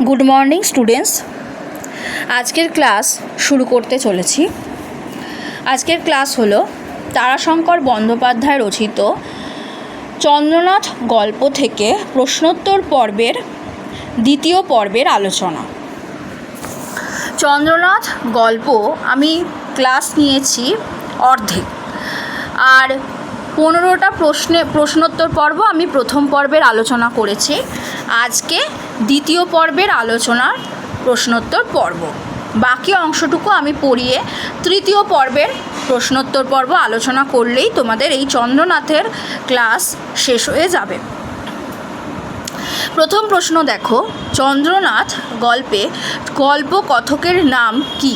Good morning students. আজকের class শুরু করতে চলেছি। আজকের ক্লাস হলো তারাশঙ্কর বন্দ্যোপাধ্যায় রচিত চন্দ্রনাথ গল্প থেকে প্রশ্নোত্তর পর্বের দ্বিতীয় পর্বের আলোচনা। চন্দ্রনাথ গল্প আমি ক্লাস নিয়েছি অর্ধেক, আর 15টা প্রশ্নোত্তর পর্ব আমি প্রথম পর্বের আলোচনা করেছি। আজকে দ্বিতীয় পর্বের আলোচনার প্রশ্নোত্তর পর্ব, বাকি অংশটুকু আমি পড়িয়ে তৃতীয় পর্বের প্রশ্নোত্তর পর্ব আলোচনা করলেই তোমাদের এই চন্দ্রনাথের ক্লাস শেষ হয়ে যাবে। প্রথম প্রশ্ন দেখো, চন্দ্রনাথ গল্পে গল্পকথকের নাম কি?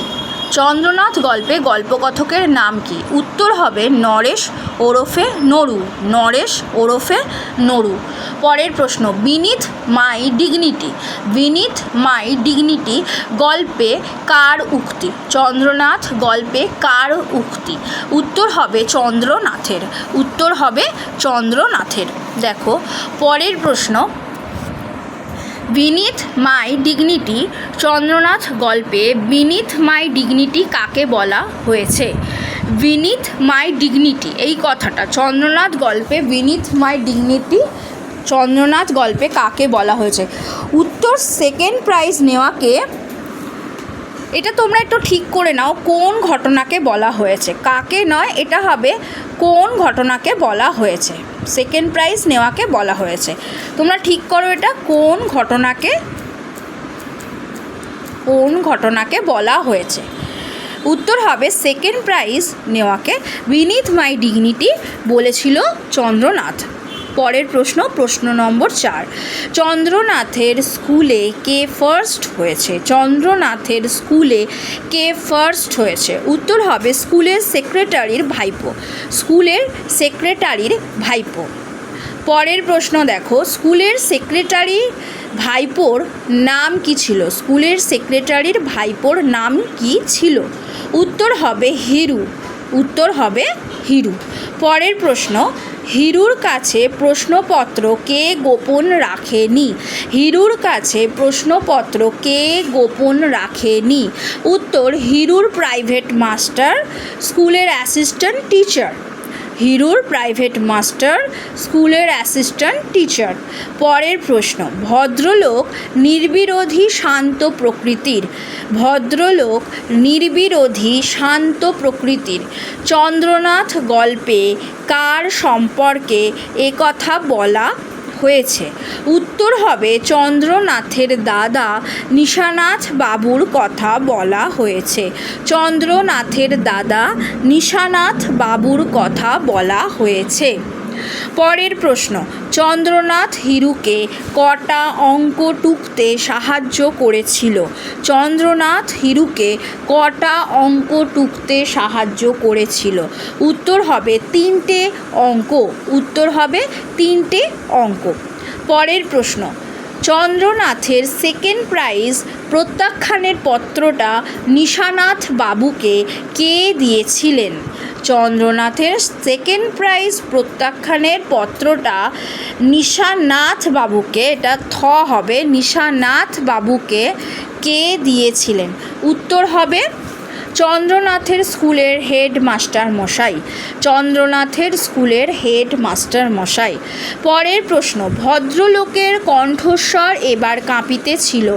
চন্দ্রনাথ গল্পে গল্পকথকের নাম কি? উত্তর হবে নরেশ ওরফে নরু। নরেশ ওরফে নরু। পরের প্রশ্ন, বিনিথ মাই ডিগনিটি। বিনিথ মাই ডিগনিটি গল্পে কার উক্তি? চন্দ্রনাথ গল্পে কার উক্তি? উত্তর হবে চন্দ্রনাথের। উত্তর হবে চন্দ্রনাথের। দেখো পরের প্রশ্ন, বিনিথ মাই ডিগনিটি চন্দ্রনাথ গল্পে বিনিথ মাই ডিগনিটি কাকে বলা হয়েছে? বিনিথ মাই ডিগনিটি এই কথাটা চন্দ্রনাথ গল্পে বিনিথ মাই ডিগনিটি চন্দ্রনাথ গল্পে কাকে বলা হয়েছে? উত্তর সেকেন্ড প্রাইজ নেওয়াকে, এটা তোমরা একটু ঠিক করে নাও কোন ঘটনাকে বলা হয়েছে, কাকে নয়, এটা হবে কোন ঘটনাকে বলা হয়েছে। সেকেন্ড প্রাইজ নেওয়াকে বলা হয়েছে, তোমরা ঠিক করো এটা কোন ঘটনাকে বলা হয়েছে। উত্তর হবে সেকেন্ড প্রাইজ নেওয়াকে বিনিথ মাই ডিগনিটি বলেছিল চন্দ্রনাথ। পরের প্রশ্ন, প্রশ্ন নম্বর 4, চন্দ্রনাথের স্কুলে কে ফার্স্ট হয়েছে? চন্দ্রনাথের স্কুলে কে ফার্স্ট হয়েছে? উত্তর হবে স্কুলের সেক্রেটারির ভাইপো। স্কুলের সেক্রেটারির ভাইপো। পরের প্রশ্ন দেখো, স্কুলের সেক্রেটারি ভাইপোর নাম কি ছিল? স্কুলের সেক্রেটারির ভাইপোর নাম কি ছিল? উত্তর হবে হিরু। উত্তর হবে হিরু। পরের প্রশ্ন, হিরুর কাছে প্রশ্নপত্র কে গোপন রাখেনি? হিরুর কাছে প্রশ্নপত্র কে গোপন রাখেনি? উত্তর হিরুর প্রাইভেট মাস্টার, স্কুলের অ্যাসিস্ট্যান্ট টিচার। হিরুর প্রাইভেট মাস্টার, স্কুলের অ্যাসিস্ট্যান্ট টিচার। পরের প্রশ্ন, ভদ্রলোক নির্বিরোধী শান্ত প্রকৃতির। ভদ্রলোক নির্বিরোধী শান্ত প্রকৃতির চন্দ্রনাথ গল্পে কার সম্পর্কে একথা বলা হয়েছে? উত্তর হবে চন্দ্রনাথের দাদা নিশানাথ বাবুর কথা বলা হয়েছে। চন্দ্রনাথের দাদা নিশানাথ বাবুর কথা বলা হয়েছে। পরের প্রশ্ন, চন্দ্রনাথ হিরুকে কটা অঙ্ক টুকতে সাহায্য করেছিল? চন্দ্রনাথ হিরুকে কটা অঙ্ক টুকতে সাহায্য করেছিল? উত্তর হবে 3টে অঙ্ক। উত্তর হবে 3টে অঙ্ক। পরের প্রশ্ন, চন্দ্রনাথের সেকেন্ড প্রাইজ প্রত্যাখ্যানের পত্রটা নিশানাথ বাবুকে কে দিয়েছিলেন? চন্দ্রনাথের সেকেন্ড প্রাইজ প্রত্যাখ্যানের পত্রটা নিশানাথ বাবুকে, এটা থ হবে, নিশানাথ বাবুকে কে দিয়েছিলেন? উত্তর হবে চন্দ্রনাথের স্কুলের হেডমাস্টার মশাই। চন্দ্রনাথের স্কুলের হেডমাস্টার মশাই। পরের প্রশ্ন, ভদ্রলোকের কণ্ঠস্বর এবার কাঁপিতেছিল।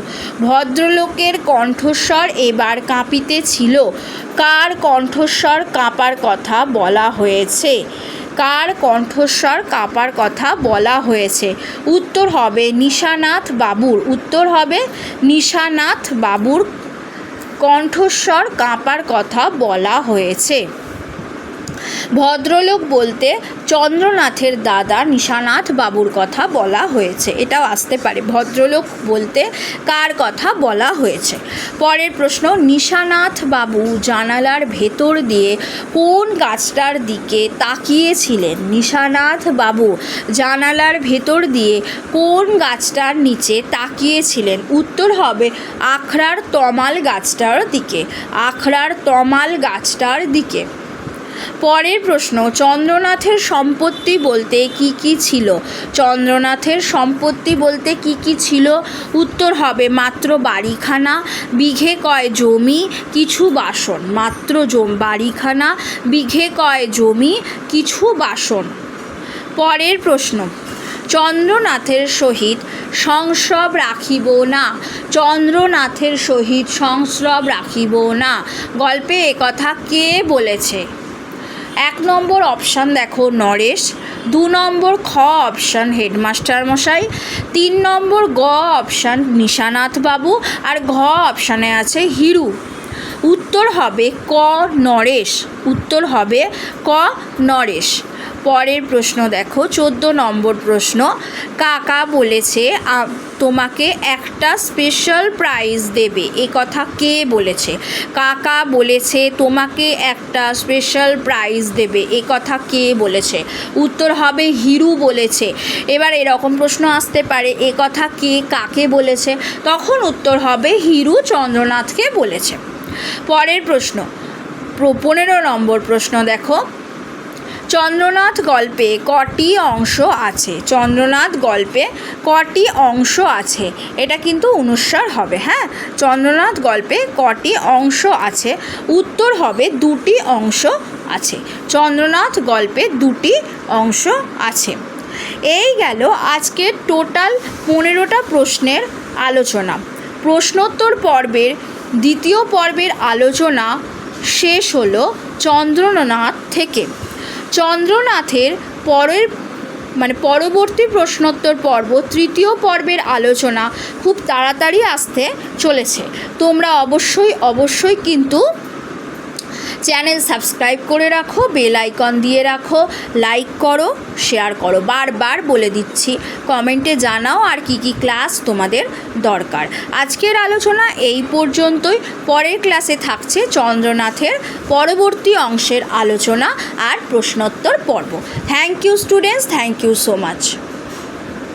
ভদ্রলোকের কণ্ঠস্বর এবার কাঁপিতেছিল কার কণ্ঠস্বর কাঁপার কথা বলা হয়েছে? কার কণ্ঠস্বর কাঁপার কথা বলা হয়েছে? উত্তর হবে নিশানাথ বাবুর। উত্তর হবে নিশানাথ বাবুর কণ্ঠস্বর কাঁপার কথা বলা হয়েছে। ভদ্রলোক বলতে চন্দ্রনাথের দাদা নিশানাথ বাবুর কথা বলা হয়েছে, এটাও আসতে পারে। ভদ্রলোক বলতে কার কথা বলা হয়েছে? পরের প্রশ্ন, নিশানাথ বাবু জানালার ভেতর দিয়ে কোন গাছটার দিকে তাকিয়েছিলেন? নিশানাথ বাবু জানালার ভেতর দিয়ে কোন গাছটার নিচে তাকিয়েছিলেন? উত্তর হবে আখড়ার তমাল গাছটার দিকে। আখড়ার তমাল গাছটার দিকে। পরের প্রশ্ন, চন্দ্রনাথের সম্পত্তি বলতে কি কি ছিল? চন্দ্রনাথের সম্পত্তি বলতে কি কি ছিল? উত্তর হবে মাত্র বাড়িখানা, বিঘে কয় জমি, কিছু বাসন। মাত্র বাড়িখানা, বিঘে কয় জমি, কিছু বাসন। পরের প্রশ্ন, চন্দ্রনাথের সহিত সংস্রব রাখিব না। চন্দ্রনাথের সহিত সংস্রব রাখিব না গল্পে একথা কে বলেছে? 1 নম্বর অপশান দেখো নরেশ, 2 নম্বর খ অপশান হেডমাস্টার মশাই, 3 নম্বর গ অপশান নিশানাথ বাবু, আর ঘ অপশানে আছে হিরু। উত্তর হবে ক নরেশ। উত্তর হবে ক নরেশ। পরের প্রশ্ন দেখো 14 নম্বর প্রশ্ন, কাকা বলেছে তোমাকে একটা স্পেশাল প্রাইজ দেবে, এ কথা কে বলেছে? কাকা বলেছে তোমাকে একটা স্পেশাল প্রাইজ দেবে, এ কথা কে বলেছে? উত্তর হবে হিরু বলেছে। এবার এরকম প্রশ্ন আসতে পারে, এ কথা কে কাকে বলেছে? তখন উত্তর হবে হিরু চন্দ্রনাথকে বলেছে। পরের প্রশ্ন 15 নম্বর প্রশ্ন দেখো, চন্দ্রনাথ গল্পে কটি অংশ আছে? চন্দ্রনাথ গল্পে কটি অংশ আছে? এটা কিন্তু অনুস্বার হবে। হ্যাঁ, চন্দ্রনাথ গল্পে কটি অংশ আছে? উত্তর হবে 2টি অংশ আছে। চন্দ্রনাথ গল্পে 2টি অংশ আছে। এই গেল আজকের টোটাল 15টা প্রশ্নের আলোচনা। প্রশ্নোত্তর পর্বের দ্বিতীয় পর্বের আলোচনা শেষ হলো চন্দ্রনাথ থেকে। চন্দ্রনাথের পরবর্তী প্রশ্নোত্তর পর্ব তৃতীয় পর্বের আলোচনা খুব তাড়াতাড়ি আসতে চলেছে। তোমরা অবশ্যই কিন্তু চ্যানেল সাবস্ক্রাইব করে রাখো, বেল আইকন দিয়ে রাখো, লাইক করো, শেয়ার করো। বারবার বলে দিচ্ছি, কমেন্টে জানাও আর কি কি ক্লাস তোমাদের দরকার। আজকের আলোচনা এই পর্যন্তই। পরের ক্লাসে থাকছে চন্দ্রনাথের পরবর্তী অংশের আলোচনা আর প্রশ্নোত্তর পর্ব। Thank you students, thank you so much.